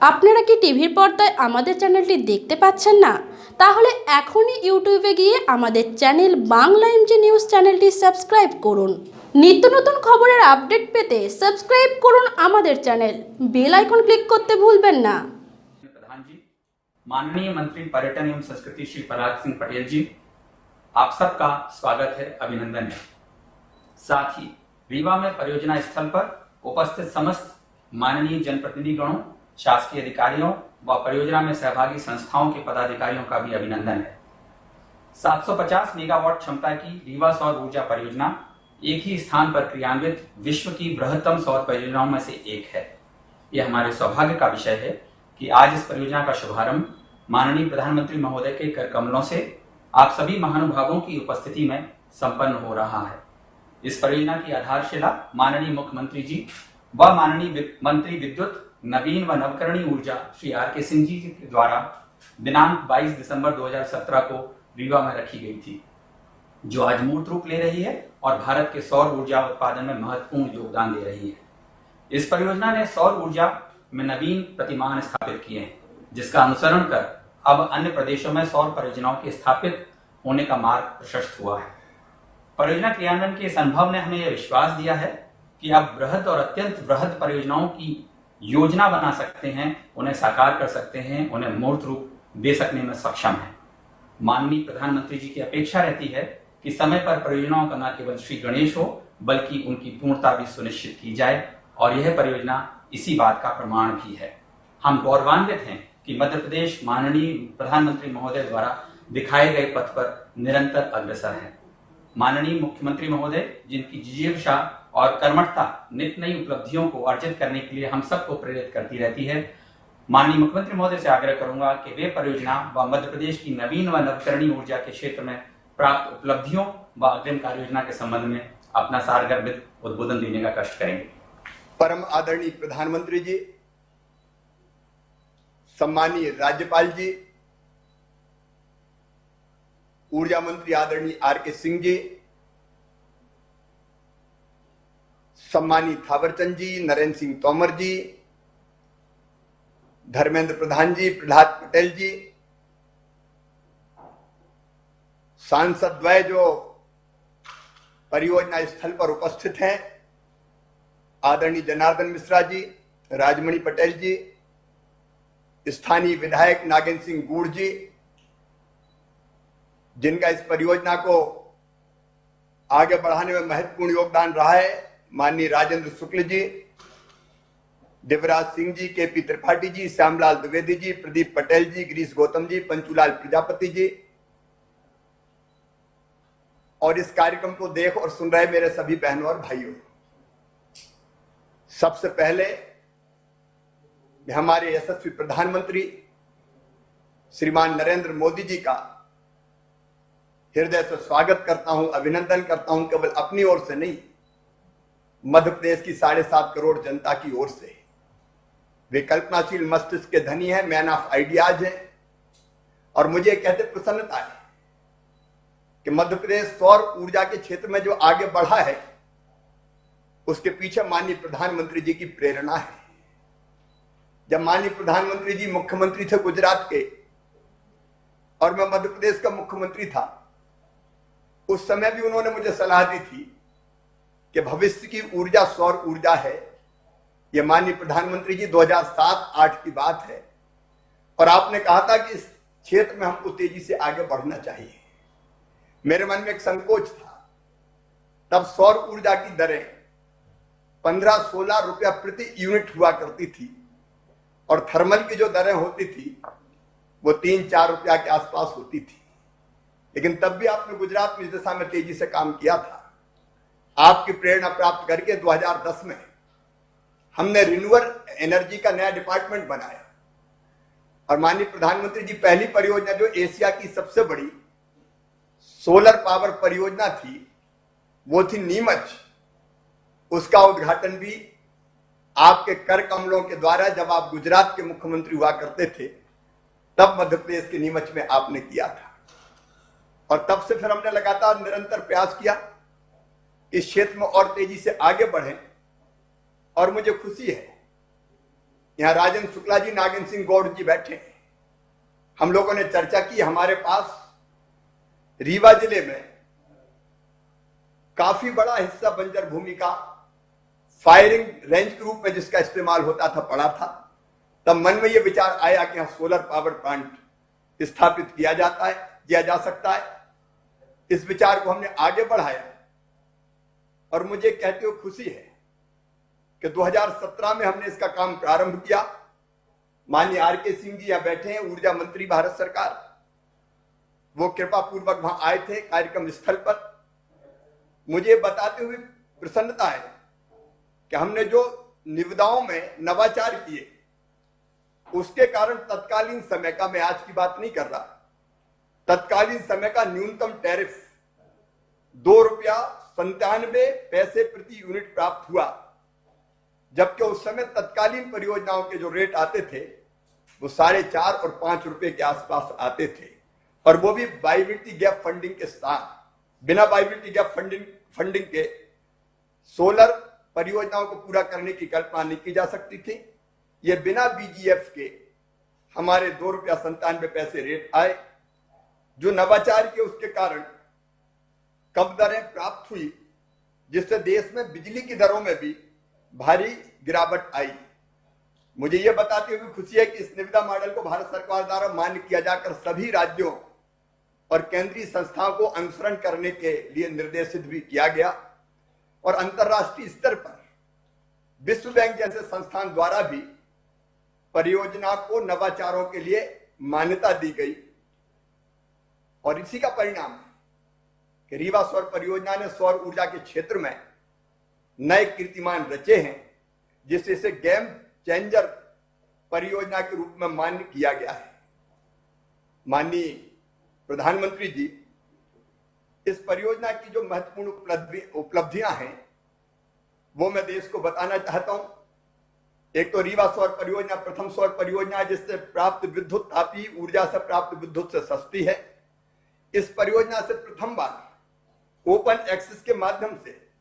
আপনারা কি টিভির পর্দায় আমাদের চ্যানেলটি দেখতে পাচ্ছেন না? তাহলে এখনই ইউটিউবে গিয়ে আমাদের চ্যানেল বাংলা এমজি নিউজ চ্যানেলটি সাবস্ক্রাইব করুন। নিত্য নতুন খবরের আপডেট পেতে সাবস্ক্রাইব করুন আমাদের চ্যানেল, বেল আইকন ক্লিক করতে ভুলবেন না। प्रधान जी, माननीय मंत्री पर्यटन एवं संस्कृति श्री पराग सिंह पटेल जी, आप सबका स्वागत है, अभिनंदन है। साथ ही रीवा में परियोजना स्थल पर उपस्थित समस्त माननीय जनप्रतिनिधिगणों, शासकीय अधिकारियों व परियोजना में सहभागी संस्थाओं के पदाधिकारियों का भी अभिनंदन है। 750 मेगावाट क्षमता की रीवा सौर ऊर्जा परियोजना एक ही स्थान पर क्रियान्वित विश्व की बृहत्तम सौर परियोजनाओं में से एक है। यह हमारे सौभाग्य का विषय है कि आज इस परियोजना का शुभारंभ माननीय प्रधानमंत्री महोदय के कर कमलों से आप सभी महानुभावों की उपस्थिति में संपन्न हो रहा है। इस परियोजना की आधारशिला माननीय मुख्यमंत्री जी व माननीय मंत्री विद्युत, नवीन व नवकरणीय ऊर्जा श्री आर के सिंह जी के द्वारा दिनांक 22 दिसंबर 2017 को रीवा में रखी गई थी, जो आज मूर्त रूप ले रही है और भारत के सौर ऊर्जा उत्पादन में महत्वपूर्ण योगदान दे रही है। इस परियोजना ने सौर ऊर्जा में नवीन प्रतिमान स्थापित किए हैं, जिसका अनुसरण कर अब अन्य प्रदेशों में सौर परियोजनाओं के स्थापित होने का मार्ग प्रशस्त हुआ है। परियोजना क्रियान्वयन के इस अनुभव ने हमें यह विश्वास दिया है कि अब बृहद और अत्यंत बृहद परियोजनाओं की योजना बना सकते हैं, उन्हें साकार कर सकते हैं, उन्हें मूर्त रूप दे सकने में सक्षम है। माननीय प्रधानमंत्री जी की अपेक्षा रहती है कि समय पर परियोजनाओं का न केवल श्री गणेश हो, बल्कि उनकी पूर्णता भी सुनिश्चित की जाए, और यह परियोजना इसी बात का प्रमाण भी है। हम गौरवान्वित हैं कि मध्य प्रदेश माननीय प्रधानमंत्री महोदय द्वारा दिखाए गए पथ पर निरंतर अग्रसर है। माननीय मुख्यमंत्री महोदय, जिनकी जिज्ञासा और कर्मठता नित्य नई उपलब्धियों को अर्जित करने के लिए हम सबको प्रेरित करती रहती है, माननीय मुख्यमंत्री महोदय से आग्रह करूंगा कि वे परियोजना व मध्य प्रदेश की नवीन व नवकरणीय ऊर्जा के क्षेत्र में प्राप्त उपलब्धियों व अग्रिम कार्य योजना के संबंध में अपना सारगर्भित उद्बोधन देने का कष्ट करेंगे। परम आदरणीय प्रधानमंत्री जी, सम्मानीय राज्यपाल जी, ऊर्जा मंत्री आदरणीय आर के सिंह जी, सम्मानीय थावरचंद जी, नरेंद्र सिंह तोमर जी, धर्मेंद्र प्रधान जी, प्रहलाद पटेल जी, सांसद द्वय जो परियोजना स्थल पर उपस्थित हैं, आदरणीय जनार्दन मिश्रा जी, राजमणि पटेल जी, स्थानीय विधायक नागेंद्र सिंह गूढ़ जी, जिनका इस परियोजना को आगे बढ़ाने में महत्वपूर्ण योगदान रहा है, माननीय राजेंद्र शुक्ल जी, देवराज सिंह जी, केपी त्रिपाठी जी, श्यामलाल द्विवेदी जी, प्रदीप पटेल जी, गिरीश गौतम जी, पंचूलाल प्रजापति जी, और इस कार्यक्रम को देख और सुन रहे मेरे सभी बहनों और भाइयों, सबसे पहले मैं हमारे यशस्वी प्रधानमंत्री श्रीमान नरेंद्र मोदी जी का हृदय से स्वागत करता हूं, अभिनंदन करता हूं, केवल अपनी ओर से नहीं, मध्य प्रदेश की 7.5 करोड़ जनता की ओर से। वे कल्पनाशील मस्तिष्क के धनी हैं, मैन ऑफ आइडियाज हैं, और मुझे कहते प्रसन्नता है कि मध्य प्रदेश सौर ऊर्जा के क्षेत्र में जो आगे बढ़ा है, उसके पीछे माननीय प्रधानमंत्री जी की प्रेरणा है। जब माननीय प्रधानमंत्री जी मुख्यमंत्री थे गुजरात के और मैं मध्य प्रदेश का मुख्यमंत्री था, उस समय भी उन्होंने मुझे सलाह दी थी कि भविष्य की ऊर्जा सौर ऊर्जा है। यह माननीय प्रधानमंत्री जी 2007-8 की बात है, और आपने कहा था कि इस क्षेत्र में हमको तेजी से आगे बढ़ना चाहिए। मेरे मन में एक संकोच था, तब सौर ऊर्जा की दरें 15-16 रुपया प्रति यूनिट हुआ करती थी, और थर्मल की जो दरें होती थी वो 3-4 रुपया के आसपास होती थी। लेकिन तब भी आपने गुजरात में इस दिशा में तेजी से काम किया था। आपकी प्रेरणा प्राप्त करके 2010 में हमने रिन्यूएबल एनर्जी का नया डिपार्टमेंट बनाया, और माननीय प्रधानमंत्री जी पहली परियोजना जो एशिया की सबसे बड़ी सोलर पावर परियोजना थी वो थी नीमच। उसका उद्घाटन भी आपके कर कमलों के द्वारा, जब आप गुजरात के मुख्यमंत्री हुआ करते थे, तब मध्य प्रदेश के नीमच में आपने किया था। और तब से फिर हमने लगातार निरंतर प्रयास किया इस क्षेत्र में और तेजी से आगे बढ़े, और मुझे खुशी है यहां राजन शुक्ला जी, नागिन सिंह गौड़ जी बैठे हैं। हम लोगों ने चर्चा की। हमारे पास रीवा जिले में काफी बड़ा हिस्सा बंजर भूमि का फायरिंग रेंज के रूप में जिसका इस्तेमाल होता था पड़ा था। तब मन में यह विचार आया कि यहां सोलर पावर प्लांट स्थापित किया जा सकता है। इस विचार को हमने आगे बढ़ाया और मुझे कहते हुए खुशी है कि 2017 में हमने इसका काम प्रारंभ किया। माननीय आर.के. सिंह जी यहां बैठे हैं, ऊर्जा मंत्री भारत सरकार। वो कृपा पूर्वक वहां आए थे कार्यक्रम स्थल पर। मुझे बताते हुए प्रसन्नता है कि हमने जो निविदाओं में नवाचार किए उसके कारण तत्कालीन समय का, मैं आज की बात नहीं कर रहा, तत्कालीन समय का न्यूनतम टैरिफ ₹2.97 प्रति यूनिट प्राप्त हुआ, जबकि उस समय तत्कालीन परियोजनाओं के जो रेट आते थे वो 4.5 और 5 रुपए के आसपास आते थे, और वो भी वायबिलिटी गैप फंडिंग के साथ। बिना वायबिलिटी गैप फंडिंग के सोलर परियोजनाओं को पूरा करने की कल्पना नहीं की जा सकती थी। ये बिना बीजीएफ के हमारे ₹2.97 रेट आए। जो नवाचार के उसके कारण कम दरें प्राप्त हुई, जिससे देश में बिजली की दरों में भी भारी गिरावट आई। मुझे यह बताते हुए खुशी है कि इस निविदा मॉडल को भारत सरकार द्वारा मान्य किया जाकर सभी राज्यों और केंद्रीय संस्थाओं को अनुसरण करने के लिए निर्देशित भी किया गया, और अंतर्राष्ट्रीय स्तर पर विश्व बैंक जैसे संस्थान द्वारा भी परियोजना को नवाचारों के लिए मान्यता दी गई। और इसी का परिणाम है कि रीवा सौर परियोजना ने सौर ऊर्जा के क्षेत्र में नए कीर्तिमान रचे हैं, जिससे इसे गेम चेंजर परियोजना के रूप में मान्य किया गया है। माननीय प्रधानमंत्री जी, इस परियोजना की जो महत्वपूर्ण उपलब्धियां हैं वो मैं देश को बताना चाहता हूं। एक तो रीवा सौर परियोजना प्रथम सौर परियोजना है जिससे प्राप्त विद्युत तापीय ऊर्जा से प्राप्त विद्युत से सस्ती है। इस परियोजना से प्रथम बार ओपन एक्सेस के माध्यम से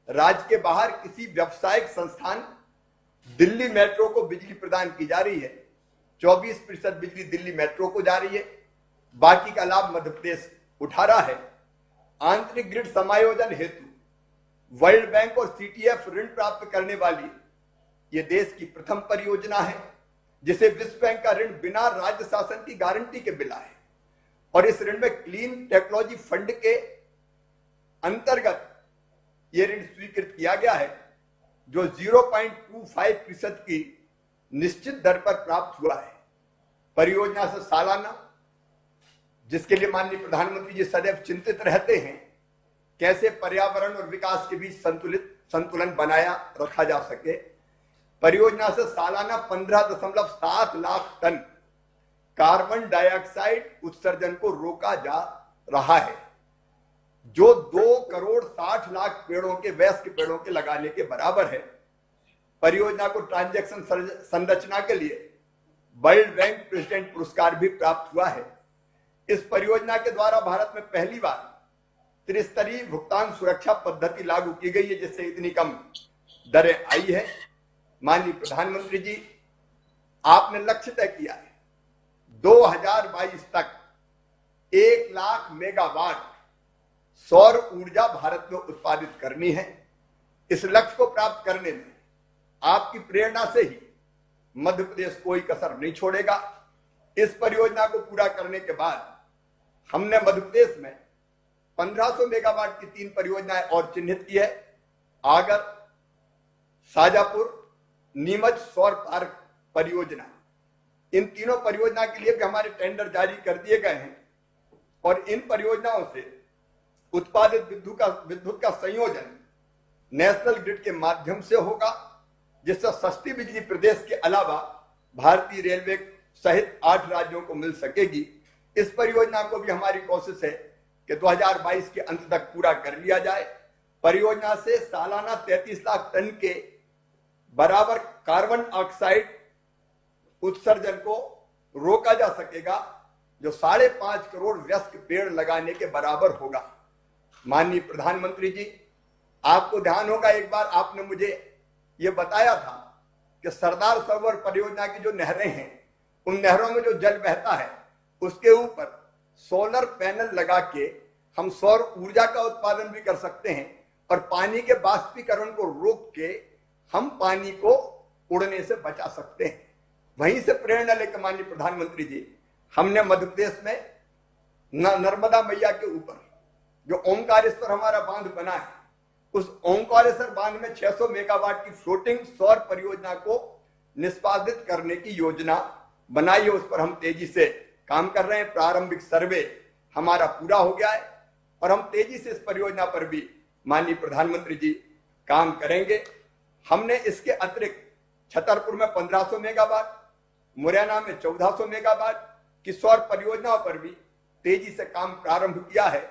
राज्य के बाहर किसी व्यावसायिक संस्थान दिल्ली मेट्रो को बिजली प्रदान की जा रही है। 24% बिजली दिल्ली मेट्रो को जा रही है, बाकी का लाभ मध्य प्रदेश उठा रहा है। आंतरिक ग्रिड समायोजन हेतु वर्ल्ड बैंक और सीटीएफ ऋण प्राप्त करने वाली यह देश की प्रथम परियोजना है, जिसे विश्व बैंक का ऋण बिना राज्य शासन की गारंटी के मिला है। और इस ऋण में क्लीन टेक्नोलॉजी फंड के अंतर्गत यह ऋण स्वीकृत किया गया है, जो 0.25% की निश्चित दर पर प्राप्त हुआ है। परियोजना से सालाना, जिसके लिए माननीय प्रधानमंत्री जी सदैव चिंतित रहते हैं, कैसे पर्यावरण और विकास के बीच संतुलन बनाया रखा जा सके, परियोजना से सालाना 15.7 लाख टन कार्बन डाइऑक्साइड उत्सर्जन को रोका जा रहा है, जो 2.60 करोड़ पेड़ों के, वयस्क पेड़ों के लगाने के बराबर है। परियोजना को ट्रांजैक्शन संरचना के लिए वर्ल्ड बैंक प्रेसिडेंट पुरस्कार भी प्राप्त हुआ है। इस परियोजना के द्वारा भारत में पहली बार त्रिस्तरीय भुगतान सुरक्षा पद्धति लागू की गई है, जिससे इतनी कम दरें आई है। माननीय प्रधानमंत्री जी, आपने लक्ष्य तय किया है 2022 तक 1 लाख मेगावाट सौर ऊर्जा भारत में उत्पादित करनी है। इस लक्ष्य को प्राप्त करने में आपकी प्रेरणा से ही मध्य प्रदेश कोई कसर नहीं छोड़ेगा। इस परियोजना को पूरा करने के बाद हमने मध्य प्रदेश में 1500 मेगावाट की 3 परियोजनाएं और चिन्हित की है। आगर, शाजापुर, नीमच सौर पार्क परियोजना, इन तीनों परियोजना के लिए भी हमारे टेंडर जारी कर दिए गए हैं, और इन परियोजनाओं से उत्पादित विद्युत का संयोजन नेशनल ग्रिड के माध्यम से होगा, जिससे सस्ती बिजली प्रदेश के अलावा भारतीय रेलवे सहित 8 राज्यों को मिल सकेगी। इस परियोजना को भी हमारी कोशिश है कि 2022 के अंत तक पूरा कर लिया जाए। परियोजना से सालाना 33 लाख टन के बराबर कार्बन ऑक्साइड उत्सर्जन को रोका जा सकेगा, जो 5.5 करोड़ वयस्क पेड़ लगाने के बराबर होगा। माननीय प्रधानमंत्री जी, आपको ध्यान होगा एक बार आपने मुझे यह बताया था कि सरदार सरोवर परियोजना की जो नहरें हैं, उन नहरों में जो जल बहता है उसके ऊपर सोलर पैनल लगा के हम सौर ऊर्जा का उत्पादन भी कर सकते हैं और पानी के बाष्पीकरण को रोक के हम पानी को उड़ने से बचा सकते हैं। वहीं से प्रेरणा लेकर माननीय प्रधानमंत्री जी, हमने मध्य प्रदेश में नर्मदा मैया के ऊपर जो ओंकारेश्वर हमारा बांध बना है, उस ओंकारेश्वर बांध में 600 मेगावाट की फ्लोटिंग सौर परियोजना को निष्पादित करने की योजना बनाई है। उस पर हम तेजी से काम कर रहे हैं। प्रारंभिक सर्वे हमारा पूरा हो गया है और हम तेजी से इस परियोजना पर भी माननीय प्रधानमंत्री जी काम करेंगे। हमने इसके अतिरिक्त छतरपुर में 1500 मेगावाट, मुरैना में 1400 मेगावाट की सौर परियोजनाओं पर भी तेजी से काम प्रारंभ किया है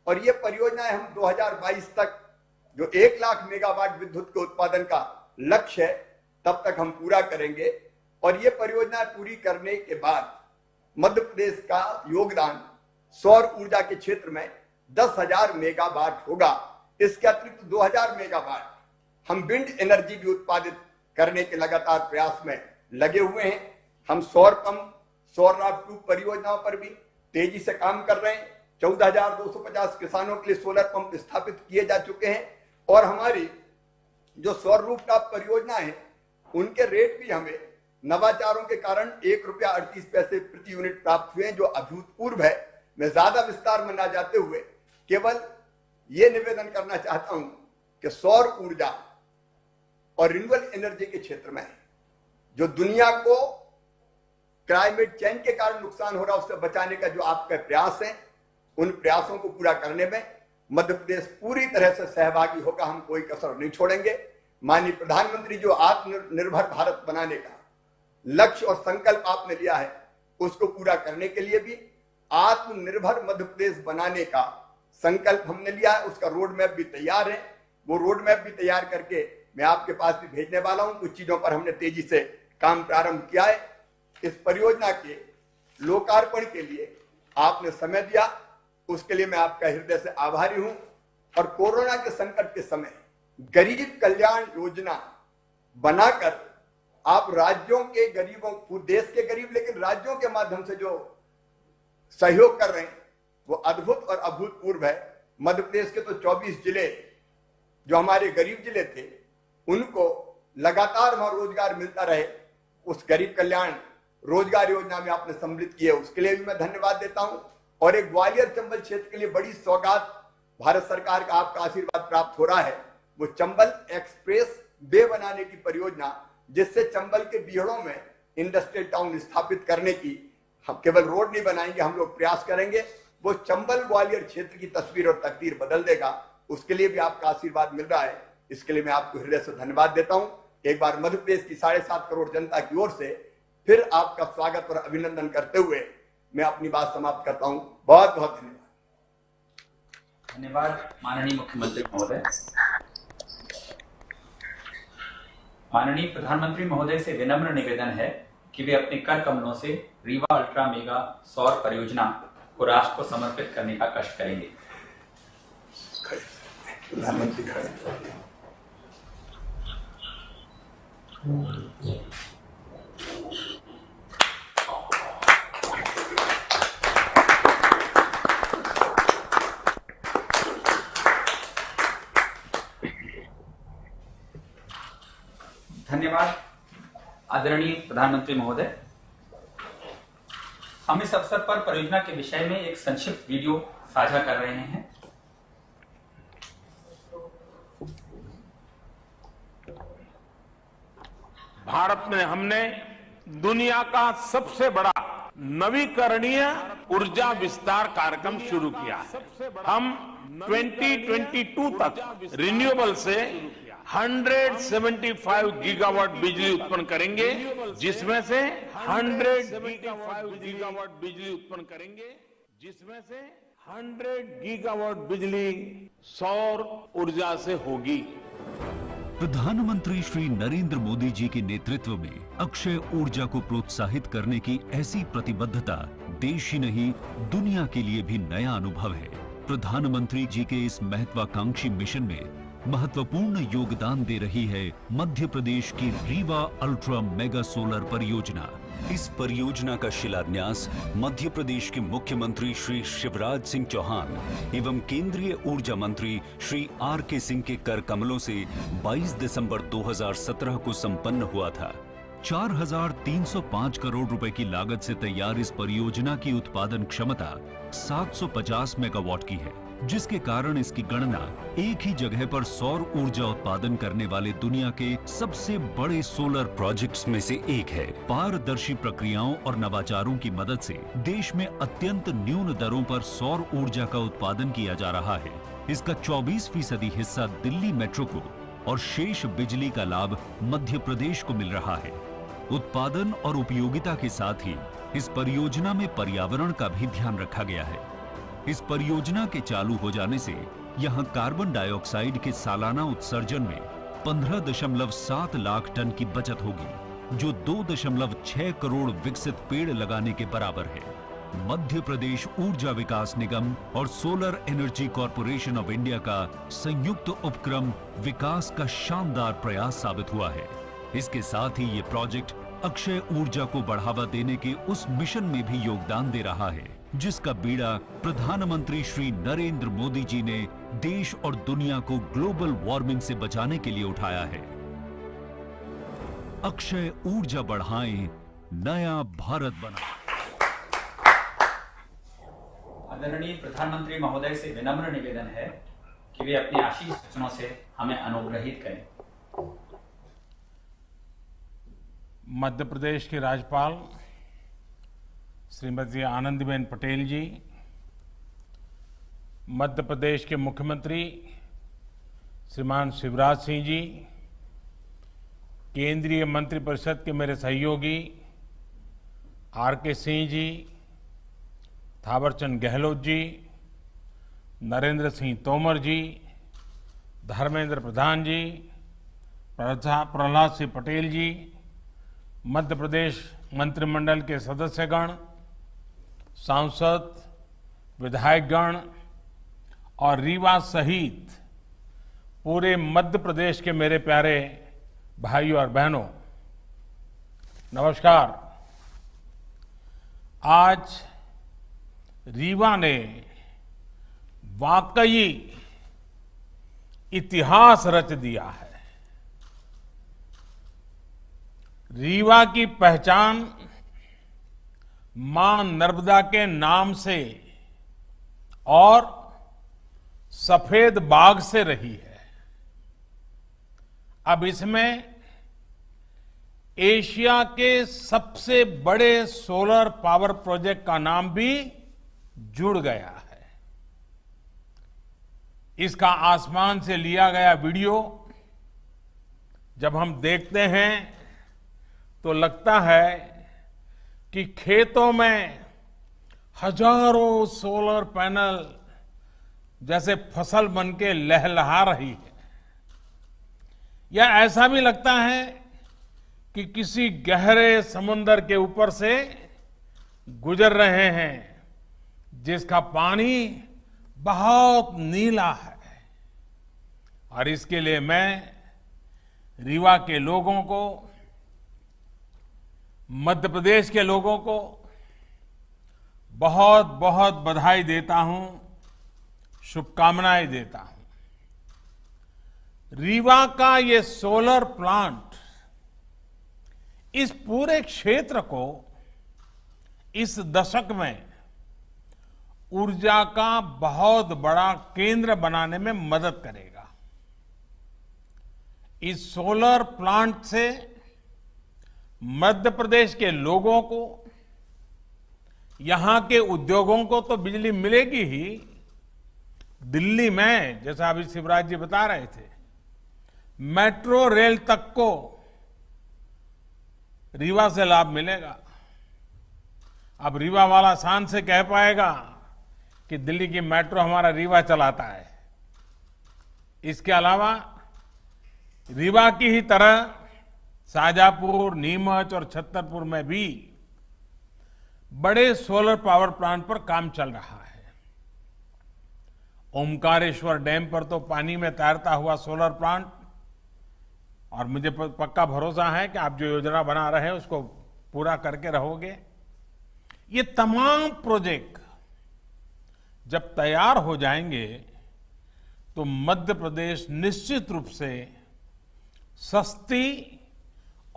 और ये परियोजनाएं हम 2022 तक जो 1 लाख मेगावाट विद्युत के उत्पादन का लक्ष्य है तब तक हम पूरा करेंगे। और ये परियोजनाएं पूरी करने के बाद मध्य प्रदेश का योगदान सौर ऊर्जा के क्षेत्र में 10,000 मेगावाट होगा। इसके अतिरिक्त 2,000 मेगावाट हम विंड एनर्जी भी उत्पादित करने के लगातार प्रयास में लगे हुए हैं। हम सौर पंप, सौर ट्यूब परियोजनाओं पर भी तेजी से काम कर रहे हैं। 14,250 किसानों के लिए सोलर पंप स्थापित किए जा चुके हैं और हमारी जो सौर रूफटॉप परियोजना है उनके रेट भी हमें नवाचारों के कारण ₹1.38 प्रति यूनिट प्राप्त हुए, जो अभूतपूर्व है। मैं ज्यादा विस्तार में ना जाते हुए केवल ये निवेदन करना चाहता हूं कि सौर ऊर्जा और रिन्यूएबल एनर्जी के क्षेत्र में जो दुनिया को क्लाइमेट चेंज के कारण नुकसान हो रहा है उससे बचाने का जो आपका प्रयास है, उन प्रयासों को पूरा करने में मध्य प्रदेश पूरी तरह से सहभागी होगा। हम कोई कसर नहीं छोड़ेंगे। माननीय प्रधानमंत्री जो आत्मनिर्भर भारत बनाने का लक्ष्य और संकल्प आपने लिया है, उसको पूरा करने के लिए भी आत्मनिर्भर मध्य प्रदेश बनाने का संकल्प हमने लिया है। उसका रोड मैप भी तैयार है। वो रोड मैप भी तैयार करके मैं आपके पास भी भेजने वाला हूं। कुछ चीजों पर हमने तेजी से काम प्रारंभ किया है। इस परियोजना के लोकार्पण के लिए आपने समय दिया, उसके लिए मैं आपका हृदय से आभारी हूं। और कोरोना के संकट के समय गरीब कल्याण योजना बनाकर आप राज्यों के गरीबों, देश के गरीब लेकिन राज्यों के माध्यम से जो सहयोग कर रहे हैं वो अद्भुत और अभूतपूर्व है। मध्य प्रदेश के तो 24 जिले जो हमारे गरीब जिले थे उनको लगातार वहां रोजगार मिलता रहे। उस गरीब कल्याण रोजगार योजना में आपने सम्मिलित किए, उसके लिए भी मैं धन्यवाद देता हूं। और एक ग्वालियर चंबल क्षेत्र के लिए बड़ी सौगात भारत सरकार का आपका आशीर्वाद प्राप्त हो रहा है। वो चंबल एक्सप्रेस वे बनाने की परियोजना, जिससे चंबल के बीहड़ों में इंडस्ट्रियल टाउन स्थापित करने की, हम केवल रोड नहीं बनाएंगे, हम लोग प्रयास करेंगे। वो चंबल ग्वालियर क्षेत्र की तस्वीर और तकदीर बदल देगा। उसके लिए भी आपका आशीर्वाद मिल रहा है, इसके लिए मैं आपको हृदय से धन्यवाद देता हूं। एक बार मध्य प्रदेश की 7.5 करोड़ जनता की ओर से फिर आपका स्वागत और अभिनंदन करते हुए मैं अपनी बात समाप्त करता हूं। बहुत बहुत धन्यवाद। धन्यवाद माननीय मुख्यमंत्री महोदय। माननीय प्रधानमंत्री महोदय से विनम्र निवेदन है कि वे अपने कर कमलों से रीवा अल्ट्रा मेगा सौर परियोजना को राष्ट्र को समर्पित करने का कष्ट करेंगे। प्रधानमंत्री खड़े। धन्यवाद आदरणीय प्रधानमंत्री महोदय। हम इस अवसर पर परियोजना के विषय में एक संक्षिप्त वीडियो साझा कर रहे हैं। भारत में हमने दुनिया का सबसे बड़ा नवीकरणीय ऊर्जा विस्तार कार्यक्रम शुरू किया है। हम 2022 तक रिन्यूएबल से 175 गीगावाट बिजली उत्पन्न करेंगे, जिसमें से 100 गीगावाट बिजली सौर ऊर्जा से होगी। प्रधानमंत्री श्री नरेंद्र मोदी जी के नेतृत्व में अक्षय ऊर्जा को प्रोत्साहित करने की ऐसी प्रतिबद्धता देश ही नहीं दुनिया के लिए भी नया अनुभव है। प्रधानमंत्री जी के इस महत्वाकांक्षी मिशन में महत्वपूर्ण योगदान दे रही है मध्य प्रदेश की रीवा अल्ट्रा मेगा सोलर परियोजना। इस परियोजना का शिलान्यास मध्य प्रदेश के मुख्यमंत्री श्री शिवराज सिंह चौहान एवं केंद्रीय ऊर्जा मंत्री श्री R.K. सिंह के कर कमलों से 22 दिसंबर 2017 को संपन्न हुआ था। 4,305 करोड़ रुपए की लागत से तैयार इस परियोजना की उत्पादन क्षमता 750 मेगावाट की है, जिसके कारण इसकी गणना एक ही जगह पर सौर ऊर्जा उत्पादन करने वाले दुनिया के सबसे बड़े सोलर प्रोजेक्ट्स में से एक है। पारदर्शी प्रक्रियाओं और नवाचारों की मदद से देश में अत्यंत न्यून दरों पर सौर ऊर्जा का उत्पादन किया जा रहा है। इसका 24% हिस्सा दिल्ली मेट्रो को और शेष बिजली का लाभ मध्य प्रदेश को मिल रहा है। उत्पादन और उपयोगिता के साथ ही इस परियोजना में पर्यावरण का भी ध्यान रखा गया है। इस परियोजना के चालू हो जाने से यहां कार्बन डाइऑक्साइड के सालाना उत्सर्जन में 15.7 लाख टन की बचत होगी, जो 2.6 करोड़ विकसित पेड़ लगाने के बराबर है। मध्य प्रदेश ऊर्जा विकास निगम और solar energy corporation of India का संयुक्त उपक्रम विकास का शानदार प्रयास साबित हुआ है। इसके साथ ही ये प्रोजेक्ट अक्षय ऊर्जा को बढ़ावा देने के उस मिशन में भी योगदान दे रहा है, जिसका बीड़ा प्रधानमंत्री श्री नरेंद्र मोदी जी ने देश और दुनिया को ग्लोबल वार्मिंग से बचाने के लिए उठाया है। अक्षय ऊर्जा बढ़ाएं, नया भारत बनाएं। आदरणीय प्रधानमंत्री महोदय से विनम्र निवेदन है कि वे अपने आशीष वचनों से हमें अनुग्रहित करें। मध्य प्रदेश की राज्यपाल श्रीमती आनंदीबेन पटेल जी, मध्य प्रदेश के मुख्यमंत्री श्रीमान शिवराज सिंह जी, केंद्रीय मंत्रिपरिषद के मेरे सहयोगी R.K. सिंह जी, थावरचंद गहलोत जी, नरेंद्र सिंह तोमर जी, धर्मेंद्र प्रधान जी, प्रहलाद सिंह पटेल जी, मध्य प्रदेश मंत्रिमंडल के सदस्यगण, सांसद, विधायकगण और रीवा सहित पूरे मध्य प्रदेश के मेरे प्यारे भाइयों और बहनों, नमस्कार। आज रीवा ने वाकई इतिहास रच दिया है। रीवा की पहचान मां नर्मदा के नाम से और सफेद बाग से रही है। अब इसमें एशिया के सबसे बड़े सोलर पावर प्रोजेक्ट का नाम भी जुड़ गया है। इसका आसमान से लिया गया वीडियो जब हम देखते हैं तो लगता है कि खेतों में हजारों सोलर पैनल जैसे फसल बनके लहलहा रही है, या ऐसा भी लगता है कि किसी गहरे समुद्र के ऊपर से गुजर रहे हैं, जिसका पानी बहुत नीला है। और इसके लिए मैं रीवा के लोगों को, मध्य प्रदेश के लोगों को बहुत बहुत बधाई देता हूं, शुभकामनाएं देता हूं। रीवा का ये सोलर प्लांट इस पूरे क्षेत्र को इस दशक में ऊर्जा का बहुत बड़ा केंद्र बनाने में मदद करेगा। इस सोलर प्लांट से मध्य प्रदेश के लोगों को, यहां के उद्योगों को तो बिजली मिलेगी ही, दिल्ली में जैसा अभी शिवराज जी बता रहे थे, मेट्रो रेल तक को रीवा से लाभ मिलेगा। अब रीवा वाला शान से कह पाएगा कि दिल्ली की मेट्रो हमारा रीवा चलाता है। इसके अलावा रीवा की ही तरह शाजापुर, नीमच और छतरपुर में भी बड़े सोलर पावर प्लांट पर काम चल रहा है। ओमकारेश्वर डैम पर तो पानी में तैरता हुआ सोलर प्लांट, और मुझे पक्का भरोसा है कि आप जो योजना बना रहे हैं उसको पूरा करके रहोगे। ये तमाम प्रोजेक्ट जब तैयार हो जाएंगे तो मध्य प्रदेश निश्चित रूप से सस्ती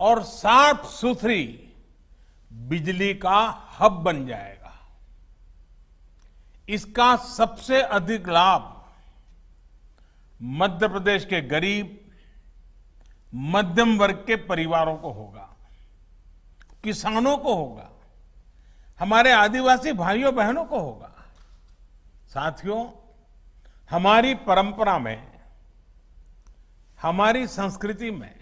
और साफ सुथरी बिजली का हब बन जाएगा। इसका सबसे अधिक लाभ मध्य प्रदेश के गरीब मध्यम वर्ग के परिवारों को होगा, किसानों को होगा, हमारे आदिवासी भाइयों बहनों को होगा। साथियों, हमारी परंपरा में, हमारी संस्कृति में,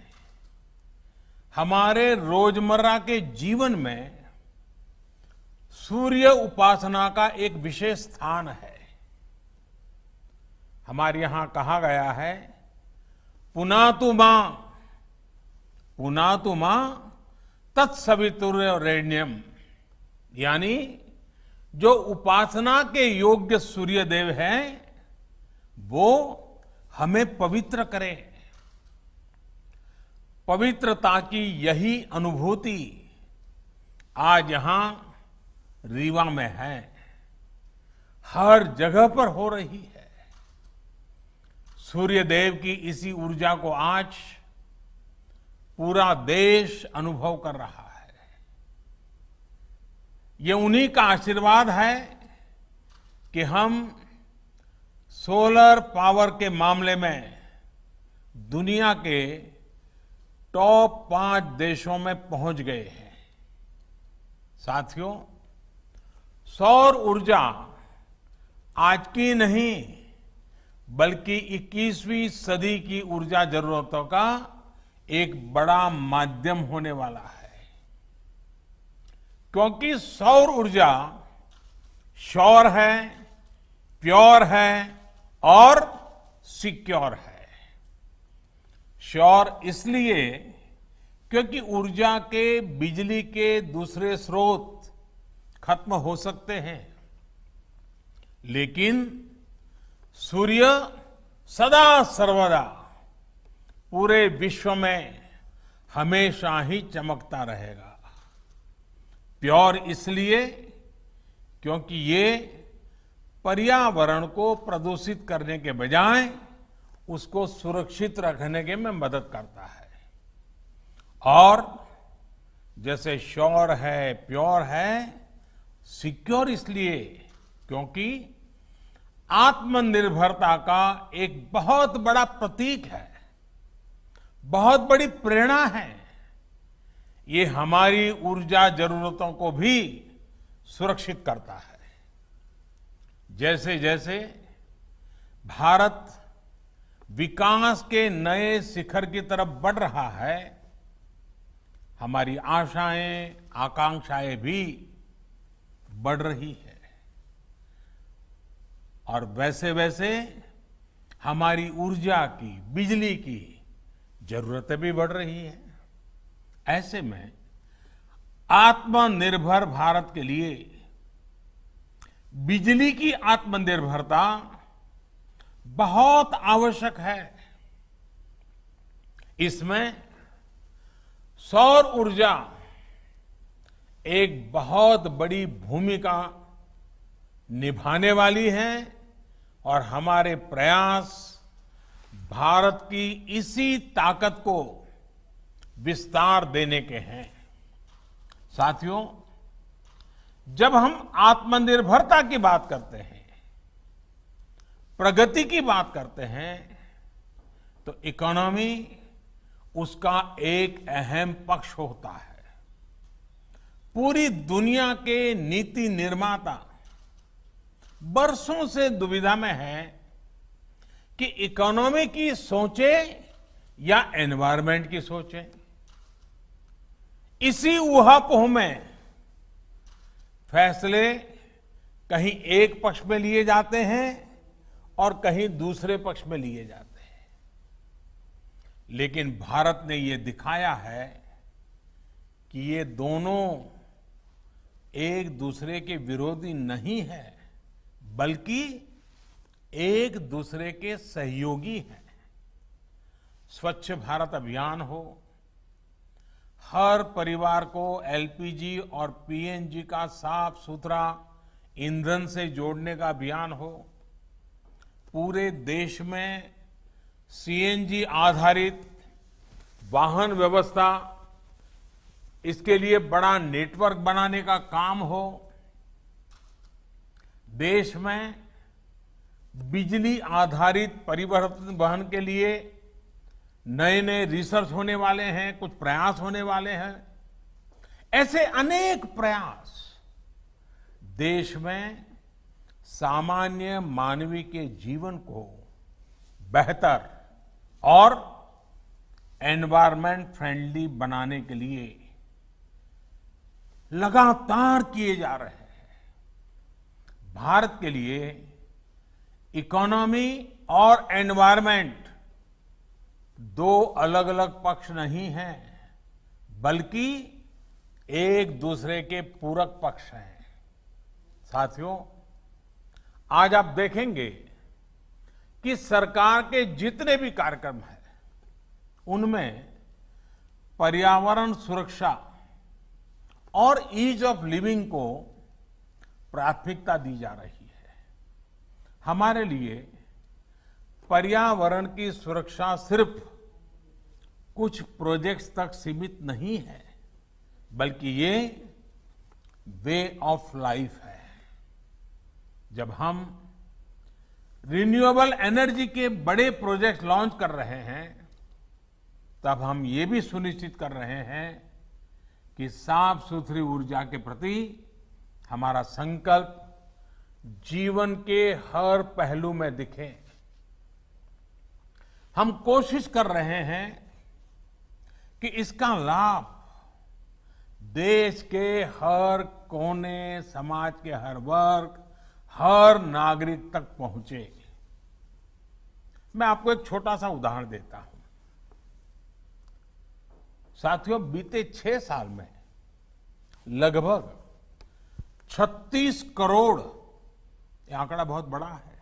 हमारे रोजमर्रा के जीवन में सूर्य उपासना का एक विशेष स्थान है। हमारे यहां कहा गया है, पुनातु मां तत्सवितुर्वरेण्यम, यानी जो उपासना के योग्य सूर्य देव हैं वो हमें पवित्र करे। पवित्रता की यही अनुभूति आज यहां रीवा में है, हर जगह पर हो रही है। सूर्य देव की इसी ऊर्जा को आज पूरा देश अनुभव कर रहा है। ये उन्हीं का आशीर्वाद है कि हम सोलर पावर के मामले में दुनिया के टॉप 5 देशों में पहुंच गए हैं। साथियों, सौर ऊर्जा आज की नहीं बल्कि 21वीं सदी की ऊर्जा जरूरतों का एक बड़ा माध्यम होने वाला है, क्योंकि सौर ऊर्जा श्योर है, प्योर है और सिक्योर है। श्योर इसलिए क्योंकि ऊर्जा के बिजली के दूसरे स्रोत खत्म हो सकते हैं, लेकिन सूर्य सदा सर्वदा पूरे विश्व में हमेशा ही चमकता रहेगा। प्योर इसलिए क्योंकि ये पर्यावरण को प्रदूषित करने के बजाय उसको सुरक्षित रखने के में मदद करता है। और जैसे श्योर है, प्योर है, सिक्योर इसलिए क्योंकि आत्मनिर्भरता का एक बहुत बड़ा प्रतीक है, बहुत बड़ी प्रेरणा है। ये हमारी ऊर्जा जरूरतों को भी सुरक्षित करता है। जैसे जैसे भारत विकास के नए शिखर की तरफ बढ़ रहा है, हमारी आशाएं, आकांक्षाएं भी बढ़ रही है और वैसे वैसे हमारी ऊर्जा की, बिजली की जरूरतें भी बढ़ रही हैं। ऐसे में आत्मनिर्भर भारत के लिए बिजली की आत्मनिर्भरता बहुत आवश्यक है। इसमें सौर ऊर्जा एक बहुत बड़ी भूमिका निभाने वाली है और हमारे प्रयास भारत की इसी ताकत को विस्तार देने के हैं। साथियों, जब हम आत्मनिर्भरता की बात करते हैं, प्रगति की बात करते हैं, तो इकोनॉमी उसका एक अहम पक्ष होता है। पूरी दुनिया के नीति निर्माता बरसों से दुविधा में है कि इकोनॉमी की सोचे या एनवायरनमेंट की सोचे। इसी ऊहापोह में फैसले कहीं एक पक्ष में लिए जाते हैं और कहीं दूसरे पक्ष में लिए जाते हैं। लेकिन भारत ने ये दिखाया है कि ये दोनों एक दूसरे के विरोधी नहीं है, बल्कि एक दूसरे के सहयोगी हैं। स्वच्छ भारत अभियान हो, हर परिवार को एलपीजी और पीएनजी का साफ सुथरा ईंधन से जोड़ने का अभियान हो, पूरे देश में सीएनजी आधारित वाहन व्यवस्था, इसके लिए बड़ा नेटवर्क बनाने का काम हो, देश में बिजली आधारित परिवहन के लिए नए नए रिसर्च होने वाले हैं, कुछ प्रयास होने वाले हैं। ऐसे अनेक प्रयास देश में सामान्य मानवीय के जीवन को बेहतर और एनवायरमेंट फ्रेंडली बनाने के लिए लगातार किए जा रहे हैं। भारत के लिए इकोनॉमी और एनवायरमेंट दो अलग अलग पक्ष नहीं हैं, बल्कि एक दूसरे के पूरक पक्ष हैं। साथियों, आज आप देखेंगे कि सरकार के जितने भी कार्यक्रम हैं, उनमें पर्यावरण सुरक्षा और ईज ऑफ लिविंग को प्राथमिकता दी जा रही है। हमारे लिए पर्यावरण की सुरक्षा सिर्फ कुछ प्रोजेक्ट्स तक सीमित नहीं है, बल्कि ये वे ऑफ लाइफ है। जब हम रिन्यूएबल एनर्जी के बड़े प्रोजेक्ट लॉन्च कर रहे हैं, तब हम ये भी सुनिश्चित कर रहे हैं कि साफ सुथरी ऊर्जा के प्रति हमारा संकल्प जीवन के हर पहलू में दिखे। हम कोशिश कर रहे हैं कि इसका लाभ देश के हर कोने, समाज के हर वर्ग, हर नागरिक तक पहुंचे। मैं आपको एक छोटा सा उदाहरण देता हूं। साथियों, बीते 6 साल में लगभग 36 करोड़, ये आंकड़ा बहुत बड़ा है,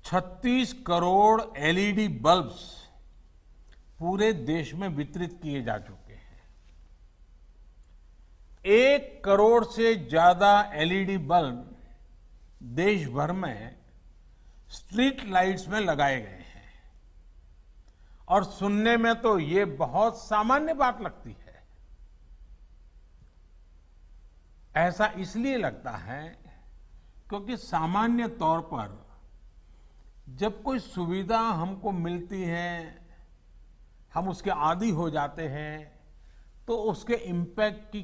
36 करोड़ एलईडी बल्ब्स पूरे देश में वितरित किए जा चुके हैं। 1 करोड़ से ज्यादा एलईडी बल्ब देश भर में स्ट्रीट लाइट्स में लगाए गए हैं। और सुनने में तो ये बहुत सामान्य बात लगती है। ऐसा इसलिए लगता है क्योंकि सामान्य तौर पर जब कोई सुविधा हमको मिलती है, हम उसके आदी हो जाते हैं, तो उसके इम्पैक्ट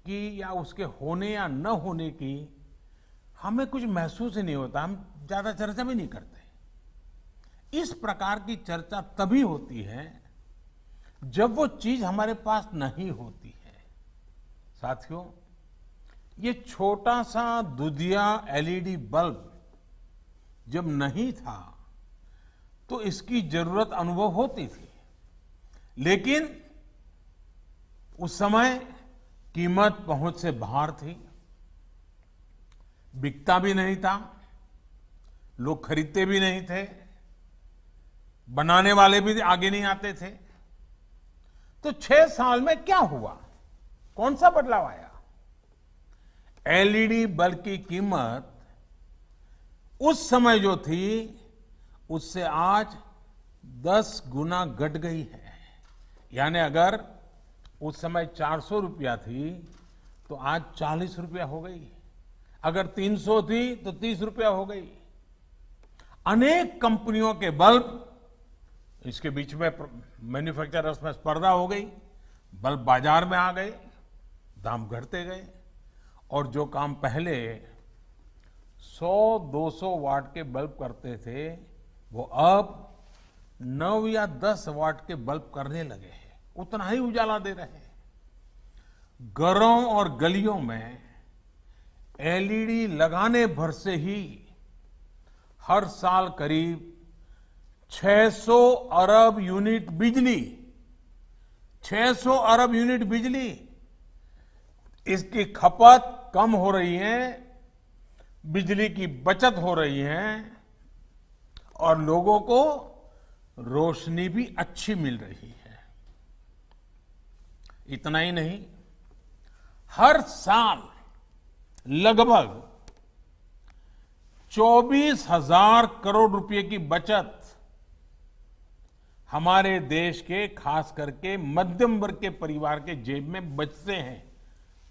की या उसके होने या न होने की हमें कुछ महसूस ही नहीं होता, हम ज्यादा चर्चा भी नहीं करते। इस प्रकार की चर्चा तभी होती है जब वो चीज हमारे पास नहीं होती है। साथियों, ये छोटा सा दुधिया एलईडी बल्ब जब नहीं था तो इसकी जरूरत अनुभव होती थी, लेकिन उस समय कीमत पहुंच से बाहर थी, बिकता भी नहीं था, लोग खरीदते भी नहीं थे, बनाने वाले भी आगे नहीं आते थे। तो 6 साल में क्या हुआ, कौन सा बदलाव आया? एलईडी बल्ब की कीमत उस समय जो थी उससे आज 10 गुना घट गई है। यानी अगर उस समय 400 रुपया थी तो आज 40 रुपया हो गई, अगर 300 थी तो 30 रुपया हो गई। अनेक कंपनियों के बल्ब, इसके बीच में मैन्युफैक्चरर्स में स्पर्धा हो गई, बल्ब बाजार में आ गए, दाम घटते गए, और जो काम पहले 100-200 वाट के बल्ब करते थे वो अब 9 या 10 वाट के बल्ब करने लगे हैं, उतना ही उजाला दे रहे हैं। घरों और गलियों में एलईडी लगाने भर से ही हर साल करीब 600 अरब यूनिट बिजली, 600 अरब यूनिट बिजली, इसकी खपत कम हो रही है बिजली की बचत हो रही है और लोगों को रोशनी भी अच्छी मिल रही है। इतना ही नहीं, हर साल लगभग 24,000 करोड़ रुपए की बचत हमारे देश के खास करके मध्यम वर्ग के परिवार के जेब में बचते हैं।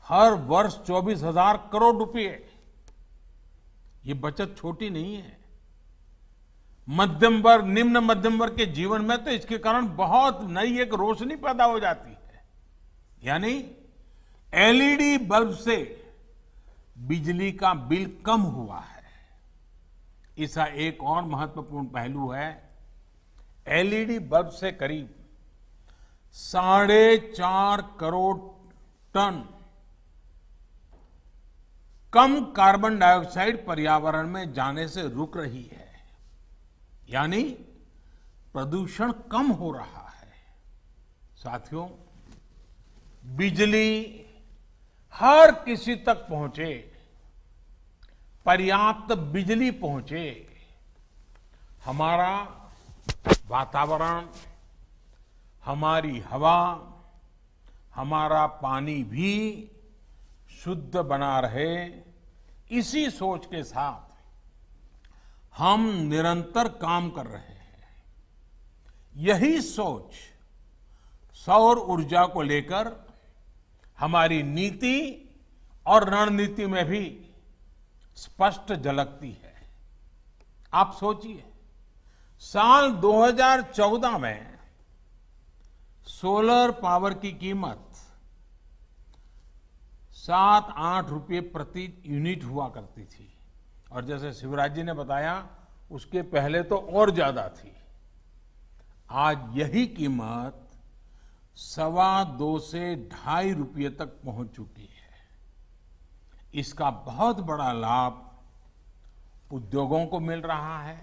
हर वर्ष 24,000 करोड़ रुपए। ये बचत छोटी नहीं है। मध्यम वर्ग, निम्न मध्यम वर्ग के जीवन में तो इसके कारण बहुत नई एक रोशनी पैदा हो जाती है। यानी एलईडी बल्ब से बिजली का बिल कम हुआ है। इसका एक और महत्वपूर्ण पहलू है, एलईडी बल्ब से करीब 4.5 करोड़ टन कम कार्बन डाइऑक्साइड पर्यावरण में जाने से रुक रही है। यानी प्रदूषण कम हो रहा है। साथियों, बिजली हर किसी तक पहुंचे, पर्याप्त बिजली पहुंचे, हमारा वातावरण, हमारी हवा, हमारा पानी भी शुद्ध बना रहे, इसी सोच के साथ हम निरंतर काम कर रहे हैं। यही सोच सौर ऊर्जा को लेकर हमारी नीति और रणनीति में भी स्पष्ट झलकती है। आप सोचिए, साल 2014 में सोलर पावर की कीमत 7-8 रुपये प्रति यूनिट हुआ करती थी, और जैसे शिवराज जी ने बताया, उसके पहले तो और ज्यादा थी। आज यही कीमत 2.25 से 2.5 रुपये तक पहुंच चुकी है। इसका बहुत बड़ा लाभ उद्योगों को मिल रहा है,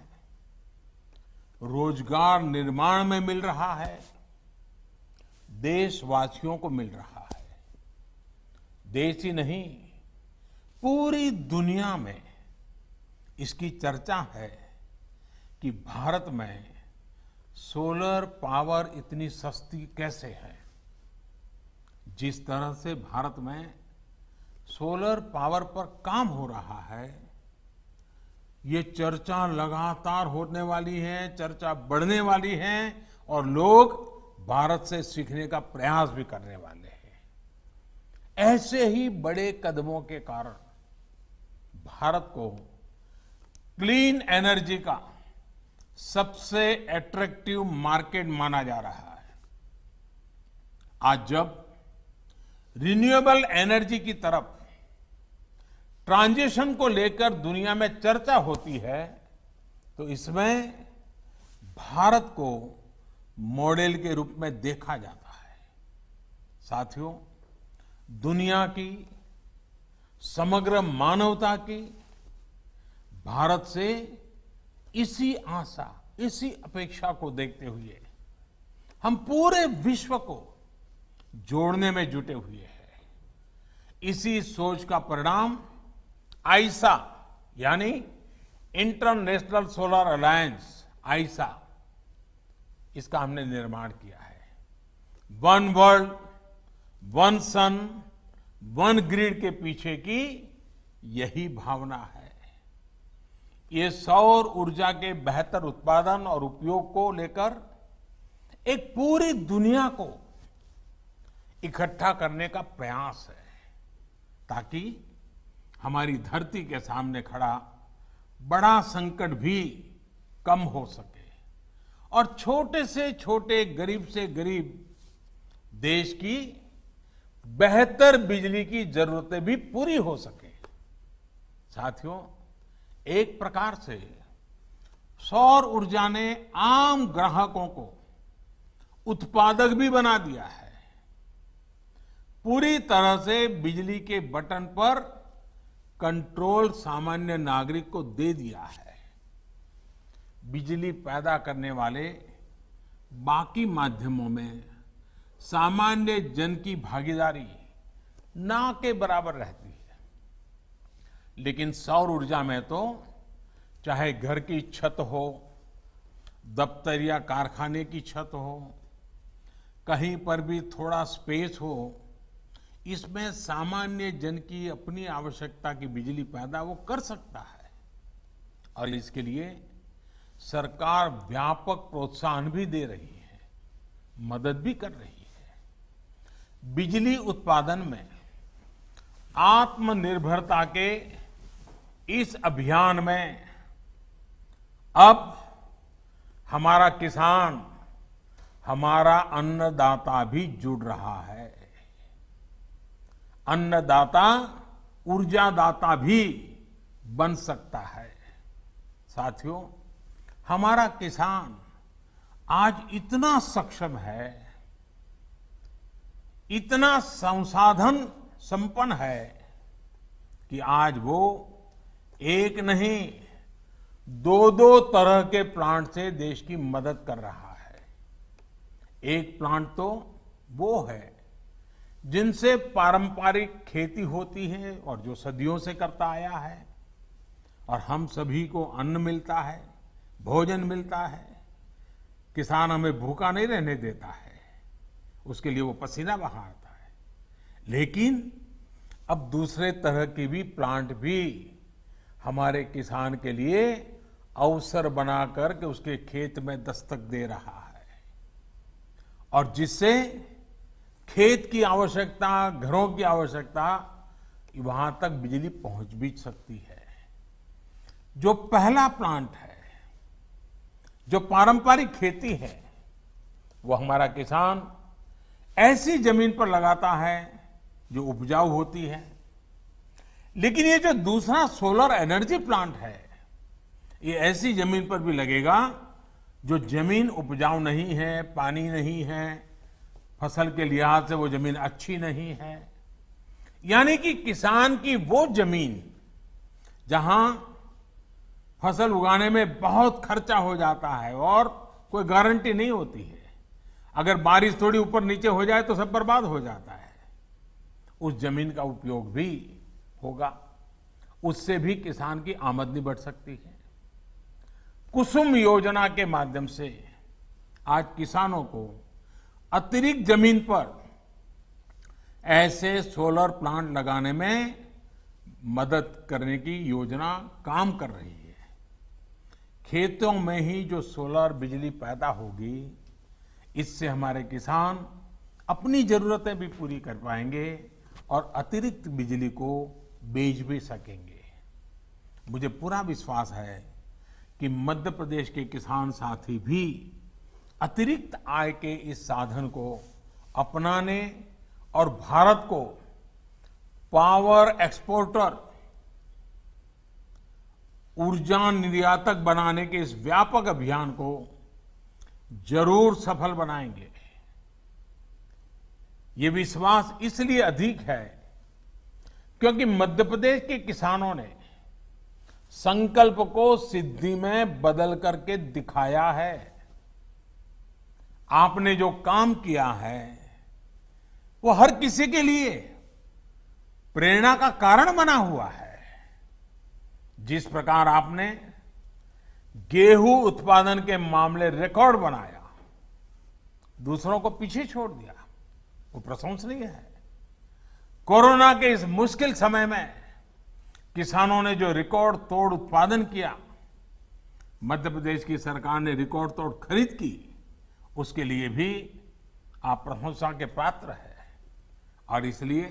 रोजगार निर्माण में मिल रहा है, देशवासियों को मिल रहा है। देश ही नहीं, पूरी दुनिया में इसकी चर्चा है कि भारत में सोलर पावर इतनी सस्ती कैसे है। जिस तरह से भारत में सोलर पावर पर काम हो रहा है, ये चर्चा लगातार होने वाली है, चर्चा बढ़ने वाली है, और लोग भारत से सीखने का प्रयास भी करने वाले हैं। ऐसे ही बड़े कदमों के कारण भारत को क्लीन एनर्जी का सबसे अट्रैक्टिव मार्केट माना जा रहा है। आज जब रिन्यूएबल एनर्जी की तरफ ट्रांजिशन को लेकर दुनिया में चर्चा होती है, तो इसमें भारत को मॉडल के रूप में देखा जाता है। साथियों, दुनिया की, समग्र मानवता की भारत से इसी आशा, इसी अपेक्षा को देखते हुए हम पूरे विश्व को जोड़ने में जुटे हुए हैं। इसी सोच का परिणाम आईसा, यानी इंटरनेशनल सोलर अलायंस, आईसा, इसका हमने निर्माण किया है। वन वर्ल्ड, वन सन, वन ग्रिड के पीछे की यही भावना है। ये सौर ऊर्जा के बेहतर उत्पादन और उपयोग को लेकर एक पूरी दुनिया को इकट्ठा करने का प्रयास है, ताकि हमारी धरती के सामने खड़ा बड़ा संकट भी कम हो सके और छोटे से छोटे, गरीब से गरीब देश की बेहतर बिजली की जरूरतें भी पूरी हो सके। साथियों, एक प्रकार से सौर ऊर्जा ने आम ग्राहकों को उत्पादक भी बना दिया है। पूरी तरह से बिजली के बटन पर कंट्रोल सामान्य नागरिक को दे दिया है। बिजली पैदा करने वाले बाकी माध्यमों में सामान्य जन की भागीदारी ना के बराबर रहती है। लेकिन सौर ऊर्जा में तो चाहे घर की छत हो, दफ्तर या कारखाने की छत हो, कहीं पर भी थोड़ा स्पेस हो, इसमें सामान्य जन की अपनी आवश्यकता की बिजली पैदा वो कर सकता है। और इसके लिए सरकार व्यापक प्रोत्साहन भी दे रही है, मदद भी कर रही है। बिजली उत्पादन में आत्मनिर्भरता के इस अभियान में अब हमारा किसान, हमारा अन्नदाता भी जुड़ रहा है। अन्नदाता ऊर्जादाता भी बन सकता है। साथियों, हमारा किसान आज इतना सक्षम है, इतना संसाधन संपन्न है कि आज वो एक नहीं, दो तरह के प्लांट से देश की मदद कर रहा है। एक प्लांट तो वो है जिनसे पारंपरिक खेती होती है और जो सदियों से करता आया है, और हम सभी को अन्न मिलता है, भोजन मिलता है। किसान हमें भूखा नहीं रहने देता है, उसके लिए वो पसीना बहाता है। लेकिन अब दूसरे तरह की भी प्लांट भी हमारे किसान के लिए अवसर बनाकर के उसके खेत में दस्तक दे रहा है, और जिससे खेत की आवश्यकता, घरों की आवश्यकता, वहां तक बिजली पहुंच भी सकती है। जो पहला प्लांट है, जो पारंपरिक खेती है, वो हमारा किसान ऐसी जमीन पर लगाता है जो उपजाऊ होती है। लेकिन ये जो दूसरा सोलर एनर्जी प्लांट है, ये ऐसी जमीन पर भी लगेगा जो जमीन उपजाऊ नहीं है, पानी नहीं है, फसल के लिहाज से वो जमीन अच्छी नहीं है। यानी कि किसान की वो जमीन जहां फसल उगाने में बहुत खर्चा हो जाता है और कोई गारंटी नहीं होती है, अगर बारिश थोड़ी ऊपर नीचे हो जाए तो सब बर्बाद हो जाता है, उस जमीन का उपयोग भी होगा। उससे भी किसान की आमदनी बढ़ सकती है। कुसुम योजना के माध्यम से आज किसानों को अतिरिक्त जमीन पर ऐसे सोलर प्लांट लगाने में मदद करने की योजना काम कर रही है। खेतों में ही जो सोलर बिजली पैदा होगी, इससे हमारे किसान अपनी जरूरतें भी पूरी कर पाएंगे और अतिरिक्त बिजली को बेच भी सकेंगे। मुझे पूरा विश्वास है कि मध्य प्रदेश के किसान साथी भी अतिरिक्त आय के इस साधन को अपनाने और भारत को पावर एक्सपोर्टर, ऊर्जा निर्यातक बनाने के इस व्यापक अभियान को जरूर सफल बनाएंगे। ये विश्वास इसलिए अधिक है क्योंकि मध्य प्रदेश के किसानों ने संकल्प को सिद्धि में बदल करके दिखाया है। आपने जो काम किया है वो हर किसी के लिए प्रेरणा का कारण बना हुआ है। जिस प्रकार आपने गेहूं उत्पादन के मामले रिकॉर्ड बनाया, दूसरों को पीछे छोड़ दिया, वो प्रशंसनीय है। कोरोना के इस मुश्किल समय में किसानों ने जो रिकॉर्ड तोड़ उत्पादन किया, मध्य प्रदेश की सरकार ने रिकॉर्ड तोड़ खरीद की, उसके लिए भी आप प्रशंसा के पात्र है। और इसलिए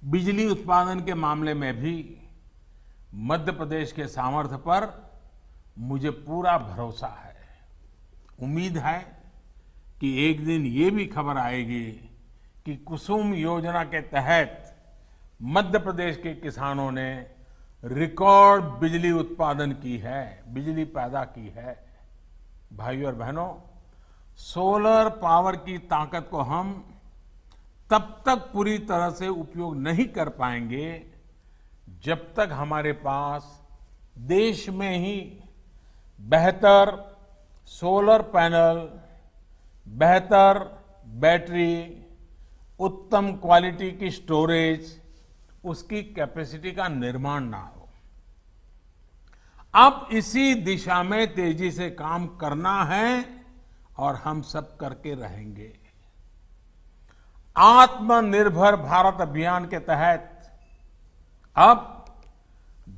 बिजली उत्पादन के मामले में भी मध्य प्रदेश के सामर्थ्य पर मुझे पूरा भरोसा है। उम्मीद है कि एक दिन ये भी खबर आएगी कि कुसुम योजना के तहत मध्य प्रदेश के किसानों ने रिकॉर्ड बिजली उत्पादन की है, बिजली पैदा की है। भाइयों और बहनों, सोलर पावर की ताकत को हम तब तक पूरी तरह से उपयोग नहीं कर पाएंगे जब तक हमारे पास देश में ही बेहतर सोलर पैनल, बेहतर बैटरी, उत्तम क्वालिटी की स्टोरेज, उसकी कैपेसिटी का निर्माण ना हो। अब इसी दिशा में तेजी से काम करना है और हम सब करके रहेंगे। आत्मनिर्भर भारत अभियान के तहत अब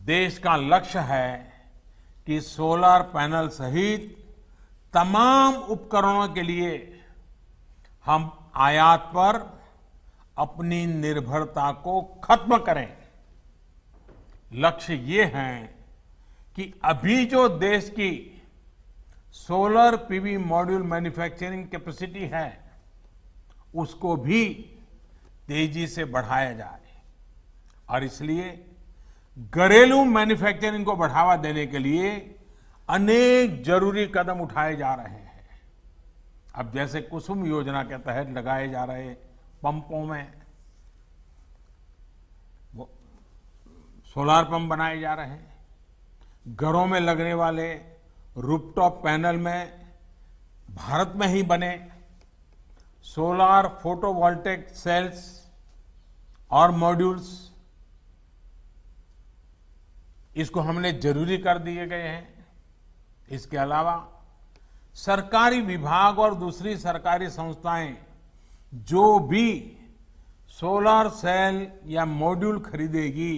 देश का लक्ष्य है कि सोलर पैनल सहित तमाम उपकरणों के लिए हम आयात पर अपनी निर्भरता को खत्म करें। लक्ष्य ये है कि अभी जो देश की solar PV module manufacturing capacity है उसको भी तेजी से बढ़ाया जाए और इसलिए घरेलू मैन्युफैक्चरिंग को बढ़ावा देने के लिए अनेक जरूरी कदम उठाए जा रहे हैं। अब जैसे कुसुम योजना के तहत लगाए जा रहे पंपों में वो सोलार पंप बनाए जा रहे हैं, घरों में लगने वाले रूफटॉप पैनल में भारत में ही बने सोलार फोटोवोल्टेक सेल्स और मॉड्यूल्स, इसको हमने जरूरी कर दिए गए हैं। इसके अलावा सरकारी विभाग और दूसरी सरकारी संस्थाएं जो भी सोलर सेल या मॉड्यूल खरीदेगी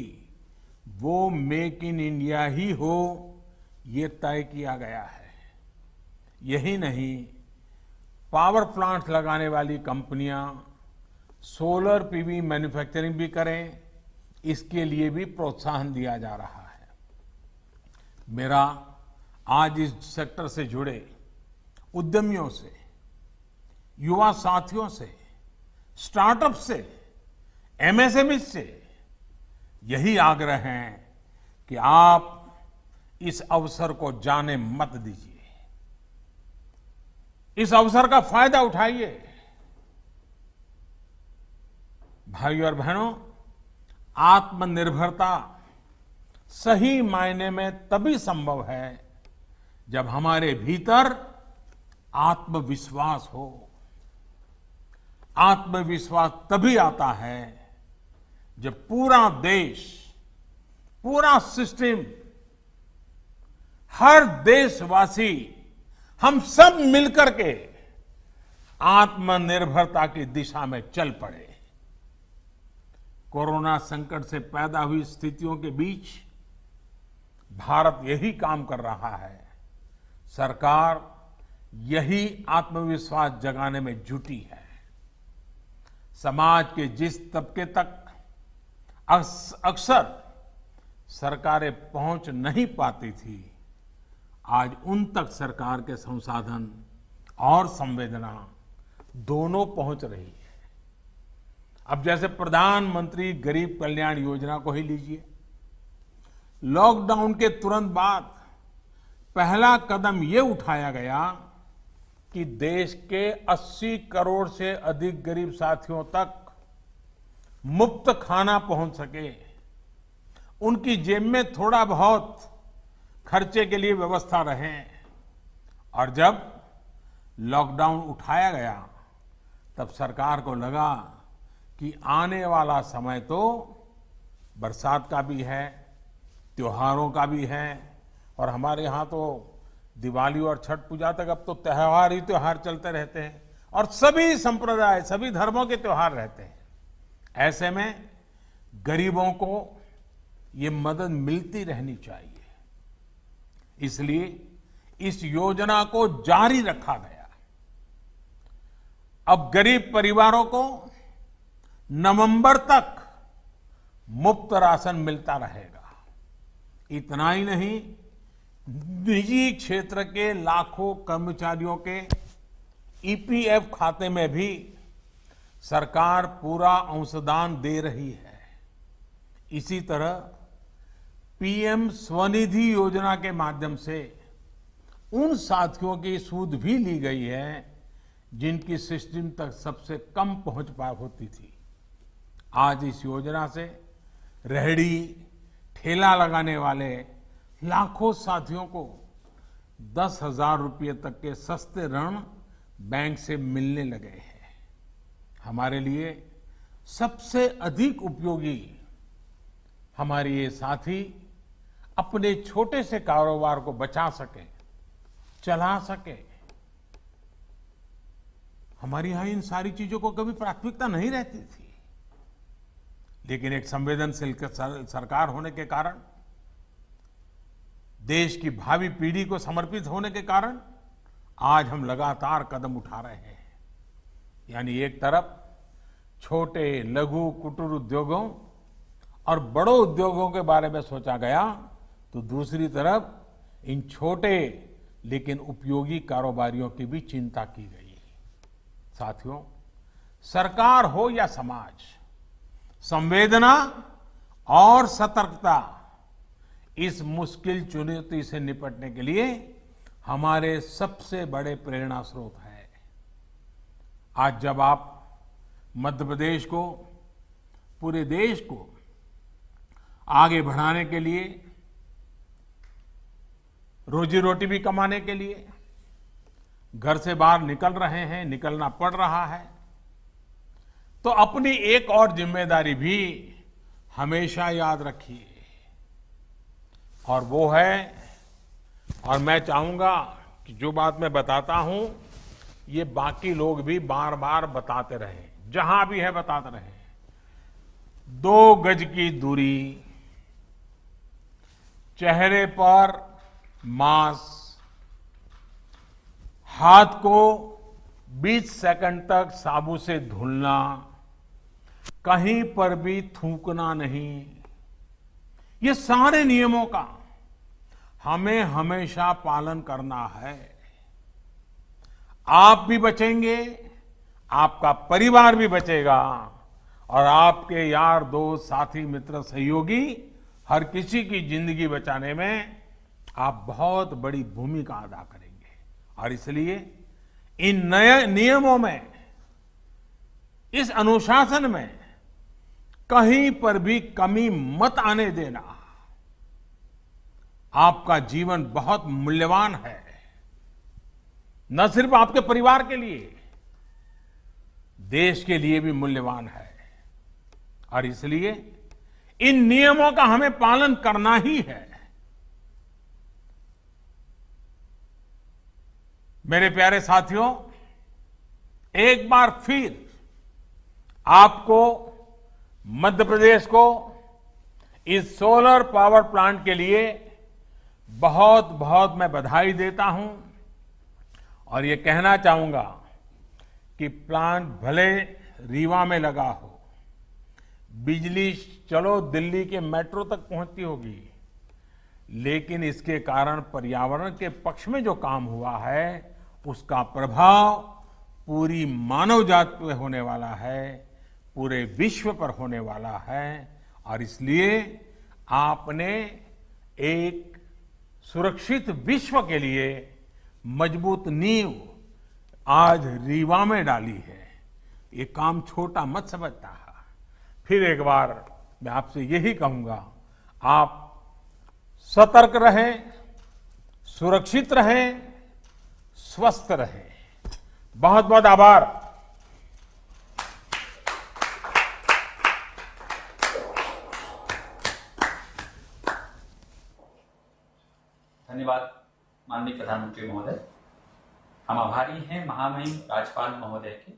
वो मेक इन इंडिया ही हो, ये तय किया गया है। यही नहीं, पावर प्लांट लगाने वाली कंपनियां सोलर पीवी मैन्युफैक्चरिंग भी करें, इसके लिए भी प्रोत्साहन दिया जा रहा है। मेरा आज इस सेक्टर से जुड़े उद्यमियों से, युवा साथियों से, स्टार्टअप से, एमएसएमई से यही आग्रह है कि आप इस अवसर को जाने मत दीजिए, इस अवसर का फायदा उठाइए। भाइयों और बहनों, आत्मनिर्भरता सही मायने में तभी संभव है जब हमारे भीतर आत्मविश्वास हो। आत्मविश्वास तभी आता है जब पूरा देश, पूरा सिस्टम, हर देशवासी, हम सब मिलकर के आत्मनिर्भरता की दिशा में चल पड़े। कोरोना संकट से पैदा हुई स्थितियों के बीच भारत यही काम कर रहा है। सरकार यही आत्मविश्वास जगाने में जुटी है। समाज के जिस तबके तक अक्सर सरकारें पहुंच नहीं पाती थी, आज उन तक सरकार के संसाधन और संवेदना दोनों पहुंच रही है। अब जैसे प्रधानमंत्री गरीब कल्याण योजना को ही लीजिए। लॉकडाउन के तुरंत बाद पहला कदम ये उठाया गया कि देश के 80 करोड़ से अधिक गरीब साथियों तक मुफ्त खाना पहुंच सके, उनकी जेब में थोड़ा बहुत खर्चे के लिए व्यवस्था रहे। और जब लॉकडाउन उठाया गया तब सरकार को लगा कि आने वाला समय तो बरसात का भी है, त्योहारों का भी है, और हमारे यहाँ तो दिवाली और छठ पूजा तक अब तो त्योहार ही त्योहार चलते रहते हैं और सभी संप्रदाय, सभी धर्मों के त्योहार रहते हैं। ऐसे में गरीबों को ये मदद मिलती रहनी चाहिए, इसलिए इस योजना को जारी रखा गया। अब गरीब परिवारों को नवंबर तक मुफ्त राशन मिलता रहेगा। इतना ही नहीं, निजी क्षेत्र के लाखों कर्मचारियों के ईपीएफ खाते में भी सरकार पूरा अंशदान दे रही है। इसी तरह पीएम स्वनिधि योजना के माध्यम से उन साथियों की सूद भी ली गई है जिनकी सिस्टम तक सबसे कम पहुंच होती थी। आज इस योजना से रेहड़ी, ठेला लगाने वाले लाखों साथियों को 10,000 रुपये तक के सस्ते ऋण बैंक से मिलने लगे हैं। हमारे लिए सबसे अधिक उपयोगी हमारे ये साथी अपने छोटे से कारोबार को बचा सके, चला सके। हमारे यहां इन सारी चीजों को कभी प्राथमिकता नहीं रहती थी, लेकिन एक संवेदनशील सरकार होने के कारण, देश की भावी पीढ़ी को समर्पित होने के कारण आज हम लगातार कदम उठा रहे हैं। यानी एक तरफ छोटे लघु कुटीर उद्योगों और बड़े उद्योगों के बारे में सोचा गया, तो दूसरी तरफ इन छोटे लेकिन उपयोगी कारोबारियों की भी चिंता की गई। साथियों, सरकार हो या समाज, संवेदना और सतर्कता इस मुश्किल चुनौती से निपटने के लिए हमारे सबसे बड़े प्रेरणा स्रोत है। आज जब आप मध्य प्रदेश को, पूरे देश को आगे बढ़ाने के लिए, रोजी रोटी भी कमाने के लिए घर से बाहर निकल रहे हैं, निकलना पड़ रहा है, तो अपनी एक और जिम्मेदारी भी हमेशा याद रखिए, और वो है, और मैं चाहूंगा कि जो बात मैं बताता हूं ये बाकी लोग भी बार बार बताते रहें, जहां भी है बताते रहें। 2 गज की दूरी, चेहरे पर मास्क, हाथ को 20 सेकंड तक साबुन से धुलना, कहीं पर भी थूकना नहीं, ये सारे नियमों का हमें हमेशा पालन करना है। आप भी बचेंगे, आपका परिवार भी बचेगा, और आपके यार दोस्त साथी मित्र सहयोगी हर किसी की जिंदगी बचाने में आप बहुत बड़ी भूमिका अदा करेंगे। और इसलिए इन नए नियमों में, इस अनुशासन में कहीं पर भी कमी मत आने देना। आपका जीवन बहुत मूल्यवान है, न सिर्फ आपके परिवार के लिए, देश के लिए भी मूल्यवान है। और इसलिए इन नियमों का हमें पालन करना ही है। मेरे प्यारे साथियों, एक बार फिर आपको, मध्य प्रदेश को इस सोलर पावर प्लांट के लिए बहुत बहुत मैं बधाई देता हूं, और ये कहना चाहूंगा कि प्लांट भले रीवा में लगा हो, बिजली चलो दिल्ली के मेट्रो तक पहुंचती होगी, लेकिन इसके कारण पर्यावरण के पक्ष में जो काम हुआ है उसका प्रभाव पूरी मानव जाति पे होने वाला है, पूरे विश्व पर होने वाला है। और इसलिए आपने एक सुरक्षित विश्व के लिए मजबूत नींव आज रीवा में डाली है। ये काम छोटा मत समझता। फिर एक बार मैं आपसे यही कहूंगा, आप सतर्क रहें, सुरक्षित रहें, स्वस्थ रहें। बहुत बहुत आभार। धन्यवाद माननीय प्रधानमंत्री महोदय। हम आभारी हैं महामहिम राज्यपाल महोदय के